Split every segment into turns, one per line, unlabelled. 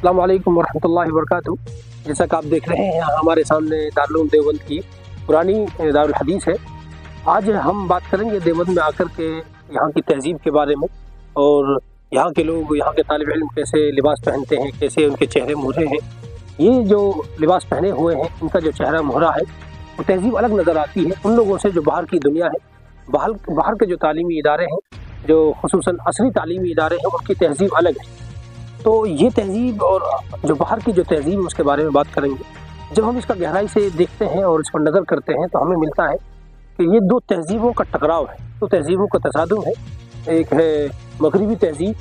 अस्सलाम वालेकुम वरहमतुल्लाहि वबरकातुहू। जैसा कि आप देख रहे हैं हमारे सामने दारुल उलूम देवबंद की पुरानी दारुल हदीस है। आज हम बात करेंगे देवबंद में आकर के यहाँ की तहजीब के बारे में और यहाँ के लोग, यहाँ के तालिब इल्म कैसे लिबास पहनते हैं, कैसे उनके चेहरे मुहरे हैं। ये जो लिबास पहने हुए हैं इनका जो चेहरा मुहरा है वो तहजीब अलग नज़र आती है उन लोगों से जो बाहर की दुनिया है। बाहर के जो तालीमी इदारे हैं, जो खुसूसन असरी तालीमी इदारे हैं, उनकी तहजीब अलग है। तो ये तहजीब और जो बाहर की जो तहजीब है उसके बारे में बात करेंगे। जब हम इसका गहराई से देखते हैं और इस पर नज़र करते हैं तो हमें मिलता है कि ये दो तहजीबों का टकराव है, दो तहजीबों का तसादुम है। एक है मगरिबी तहजीब,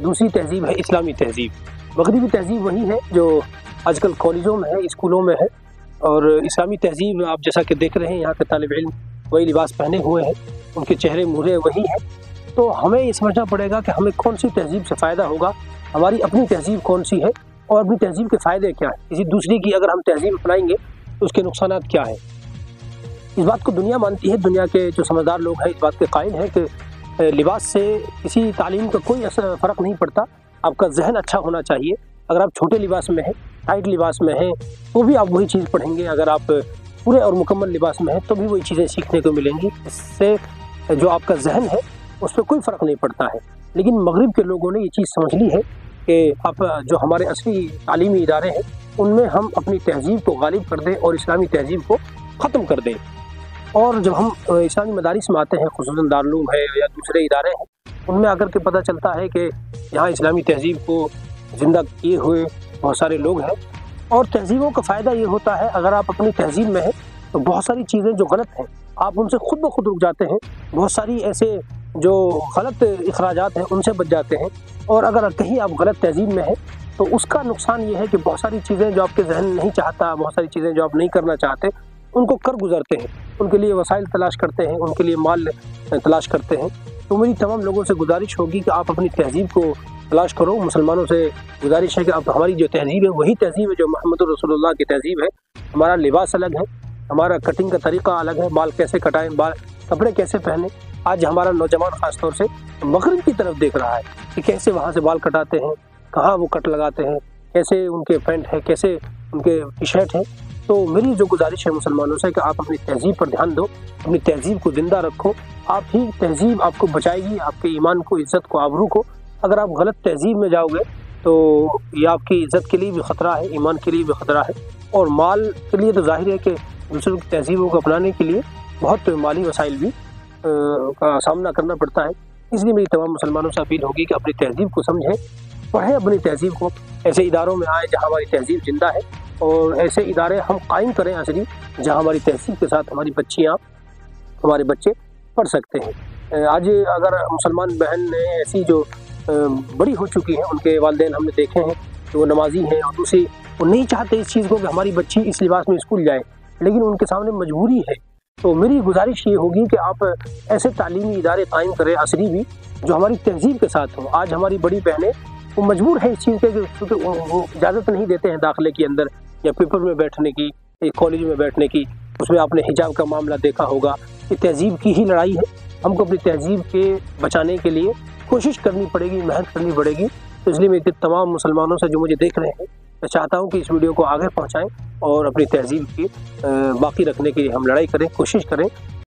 दूसरी तहजीब है इस्लामी तहजीब। मगरिबी तहजीब वही है जो आजकल कॉलेजों में है, स्कूलों में है, और इस्लामी तहजीब आप जैसा कि देख रहे हैं यहाँ के तालिब इल्म वही लिबास पहने हुए हैं, उनके चेहरे मुहरे वही हैं। तो हमें ये समझना पड़ेगा कि हमें कौन सी तहजीब से फ़ायदा होगा, हमारी अपनी तहजीब कौन सी है और अपनी तहजीब के फ़ायदे क्या हैं। किसी दूसरे की अगर हम तहजीब अपनाएंगे तो उसके नुकसानात क्या हैं। इस बात को दुनिया मानती है, दुनिया के जो समझदार लोग हैं इस बात के कायल हैं कि लिबास से किसी तालीम का कोई असर फ़र्क नहीं पड़ता। आपका जहन अच्छा होना चाहिए। अगर आप छोटे लिबास में हैं, टाइट लिबास में हैं, तो भी आप वही चीज़ पढ़ेंगे। अगर आप पूरे और मुकम्मल लिबास में हैं तो भी वही चीज़ें सीखने को मिलेंगी। इससे जो आपका जहन है उस पर कोई फ़र्क नहीं पड़ता है। लेकिन मगरिब के लोगों ने ये चीज़ समझ ली है कि आप जो हमारे असली तालीमी इदारे हैं उनमें हम अपनी तहजीब को गालिब कर दें और इस्लामी तहजीब को ख़त्म कर दें। और जब हम इस्लामी मदारिस में आते हैं, खुसूसन दारुल उलूम है या दूसरे इदारे हैं, उनमें आकर के पता चलता है कि यहाँ इस्लामी तहजीब को ज़िंदा किए हुए बहुत सारे लोग हैं। और तहजीबों का फ़ायदा ये होता है, अगर आप अपनी तहजीब में हैं तो बहुत सारी चीज़ें जो गलत हैं आप उनसे खुद ब खुद रुक जाते हैं। बहुत सारी ऐसे जो गलत इखराजात हैं उनसे बच जाते हैं। और अगर कहीं आप गलत तहजीब में हैं तो उसका नुकसान ये है कि बहुत सारी चीज़ें जो आपके जहन नहीं चाहता, बहुत सारी चीज़ें जो आप नहीं करना चाहते, उनको कर गुजरते हैं, उनके लिए वसाइल तलाश करते हैं, उनके लिए माल तलाश करते हैं। तो मेरी तमाम लोगों से गुजारिश होगी कि आप अपनी तहजीब को तलाश करो। मुसलमानों से गुजारिश है कि आप हमारी जो तहजीब है वही तहजीब है जो मोहम्मद रसूलुल्लाह की तहजीब है। हमारा लिबास अलग है, हमारा कटिंग का तरीका अलग है, बाल कैसे कटाएं, बाल कपड़े कैसे पहने। आज हमारा नौजवान ख़ास तौर से मगरिब की तरफ देख रहा है कि कैसे वहाँ से बाल कटाते हैं, कहाँ वो कट लगाते हैं, कैसे उनके पैंट है, कैसे उनके टी शर्ट है। तो मेरी जो गुजारिश है मुसलमानों से कि आप अपनी तहजीब पर ध्यान दो, अपनी तहजीब को ज़िंदा रखो। आप ही तहजीब आपको बचाएगी, आपके ईमान को, इज़्ज़त को, आबरू को। अगर आप गलत तहजीब में जाओगे तो ये आपकी इज़्ज़त के लिए भी ख़तरा है, ईमान के लिए भी ख़तरा है, और माल के लिए तो जाहिर है कि दूसरों की तहजीबों को अपनाने के लिए बहुत माली वसाइल भी का सामना करना पड़ता है। इसलिए मेरी तमाम मुसलमानों से अपील होगी कि अपनी तहजीब को समझें, पढ़ें अपनी तहजीब को, ऐसे इदारों में आए जहाँ हमारी तहजीब ज़िंदा है, और ऐसे इदारे हम कायम करें असली, जहाँ हमारी तहजीब के साथ हमारी बच्चियाँ, हमारे बच्चे पढ़ सकते हैं। आज अगर मुसलमान बहन ऐसी जो बड़ी हो चुकी हैं, उनके वालिदैन हमने देखे हैं कि वो नमाजी हैं और दूसरी वो नहीं चाहते इस चीज़ को कि हमारी बच्ची इस लिबास में स्कूल जाए, लेकिन उनके सामने मजबूरी है। तो मेरी गुजारिश ये होगी कि आप ऐसे तालीमी इदारे कायम करें असली भी, जो हमारी तहजीब के साथ हो। आज हमारी बड़ी बहनें वो मजबूर है इस चीज़ के, क्योंकि वो इजाज़त नहीं देते हैं दाखिले के अंदर या पेपर में बैठने की, कॉलेज में बैठने की। उसमें आपने हिजाब का मामला देखा होगा। ये तहजीब की ही लड़ाई है। हमको अपनी तहजीब के बचाने के लिए कोशिश करनी पड़ेगी, मेहनत करनी पड़ेगी। तो इसलिए मैं तमाम मुसलमानों से जो मुझे देख रहे हैं, मैं चाहता हूँ कि इस वीडियो को आगे पहुँचाएँ और अपनी तहजीब की बाकी रखने के लिए हम लड़ाई करें, कोशिश करें।